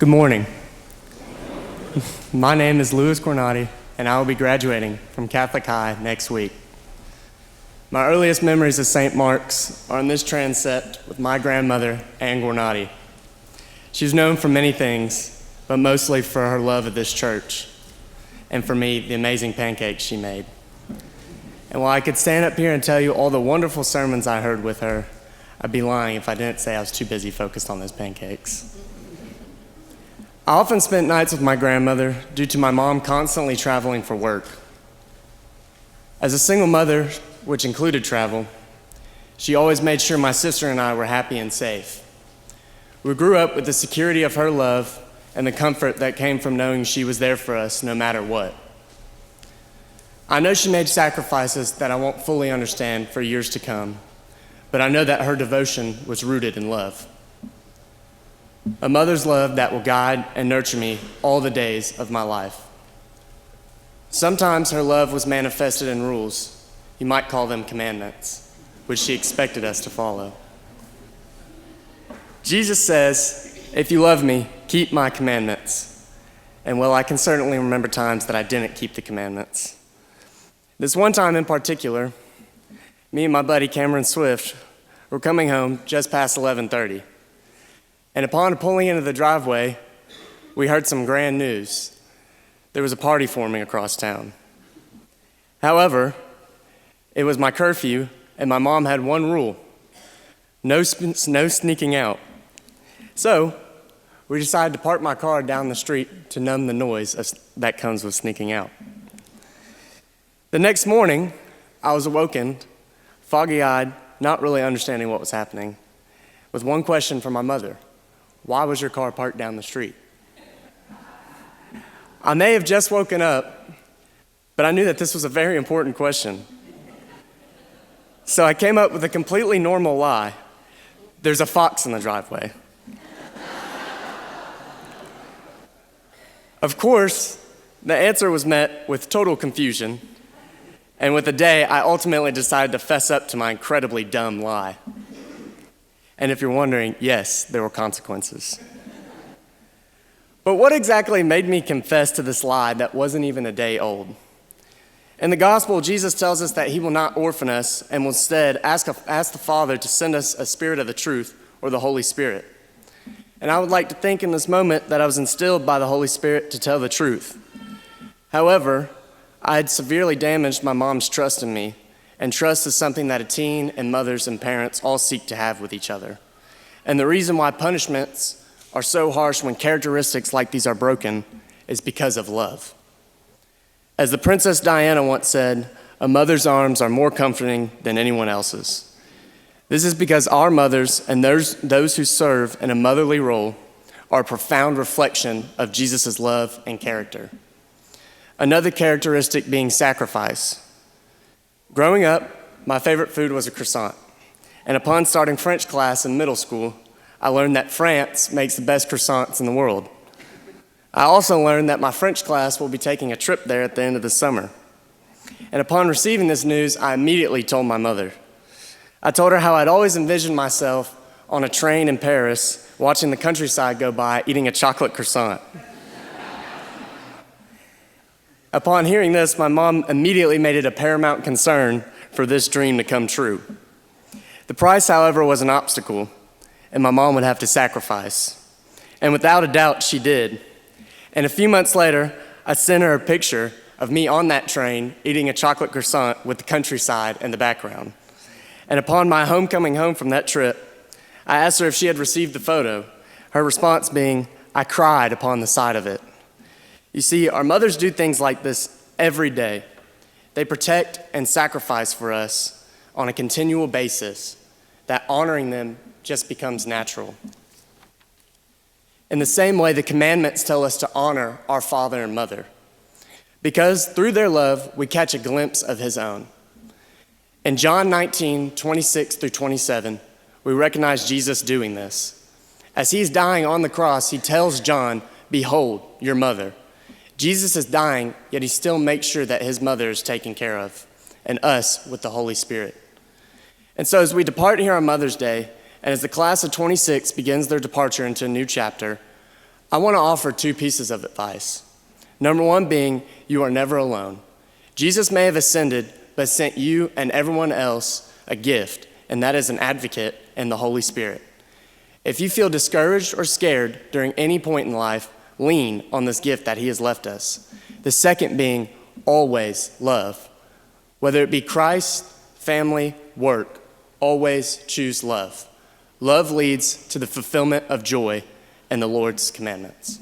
Good morning. My name is Gornatti, and I will be graduating from Catholic High next week. My earliest memories of St. Mark's are in this transept with my grandmother, Ann Gornatti. She was known for many things, but mostly for her love of this church, and for me, the amazing pancakes she made. And while I could stand up here and tell you all the wonderful sermons I heard with her, I'd be lying if I didn't say I was too busy focused on those pancakes. I often spent nights with my grandmother due to my mom constantly traveling for work. As a single mother, which included travel, she always made sure my sister and I were happy and safe. We grew up with the security of her love and the comfort that came from knowing she was there for us no matter what. I know she made sacrifices that I won't fully understand for years to come, but I know that her devotion was rooted in love. A mother's love that will guide and nurture me all the days of my life. Sometimes her love was manifested in rules, you might call them commandments, which she expected us to follow. Jesus says, "If you love me, keep my commandments." And well, I can certainly remember times that I didn't keep the commandments. This one time in particular, me and my buddy Cameron Swift were coming home just past 11:30. And upon pulling into the driveway, we heard some grand news. There was a party forming across town. However, it was my curfew, and my mom had one rule: no sneaking out. So we decided to park my car down the street to numb the noise that comes with sneaking out. The next morning, I was awoken, foggy-eyed, not really understanding what was happening, with one question from my mother: "Why was your car parked down the street?" I may have just woken up, but I knew that this was a very important question. So I came up with a completely normal lie: "There's a fox in the driveway." Of course, the answer was met with total confusion, and with the day, I ultimately decided to fess up to my incredibly dumb lie. And if you're wondering, yes, there were consequences. But what exactly made me confess to this lie that wasn't even a day old? In the gospel, Jesus tells us that he will not orphan us and will instead ask the Father to send us a spirit of the truth, or the Holy Spirit. And I would like to think in this moment that I was instilled by the Holy Spirit to tell the truth. However, I had severely damaged my mom's trust in me, and trust is something that a teen and mothers and parents all seek to have with each other. And the reason why punishments are so harsh when characteristics like these are broken is because of love. As the Princess Diana once said, "A mother's arms are more comforting than anyone else's." This is because our mothers and those who serve in a motherly role are a profound reflection of Jesus' love and character. Another characteristic being sacrifice. Growing up, my favorite food was a croissant, and upon starting French class in middle school, I learned that France makes the best croissants in the world. I also learned that my French class will be taking a trip there at the end of the summer. And upon receiving this news, I immediately told my mother. I told her how I'd always envisioned myself on a train in Paris, watching the countryside go by, eating a chocolate croissant. Upon hearing this, my mom immediately made it a paramount concern for this dream to come true. The price, however, was an obstacle, and my mom would have to sacrifice. And without a doubt, she did. And a few months later, I sent her a picture of me on that train eating a chocolate croissant with the countryside in the background. And upon my homecoming home from that trip, I asked her if she had received the photo, her response being, "I cried upon the sight of it." You see, our mothers do things like this every day. They protect and sacrifice for us on a continual basis, that honoring them just becomes natural. In the same way, the commandments tell us to honor our father and mother, because through their love, we catch a glimpse of his own. In John 19:26-27, we recognize Jesus doing this. As he's dying on the cross, he tells John, "Behold, your mother." Jesus is dying, yet he still makes sure that his mother is taken care of, and us with the Holy Spirit. And so as we depart here on Mother's Day, and as the class of 26 begins their departure into a new chapter, I want to offer two pieces of advice. Number one being, you are never alone. Jesus may have ascended, but sent you and everyone else a gift, and that is an advocate in the Holy Spirit. If you feel discouraged or scared during any point in life, lean on this gift that he has left us. The second being, always love. Whether it be Christ, family, work, always choose love. Love leads to the fulfillment of joy and the Lord's commandments.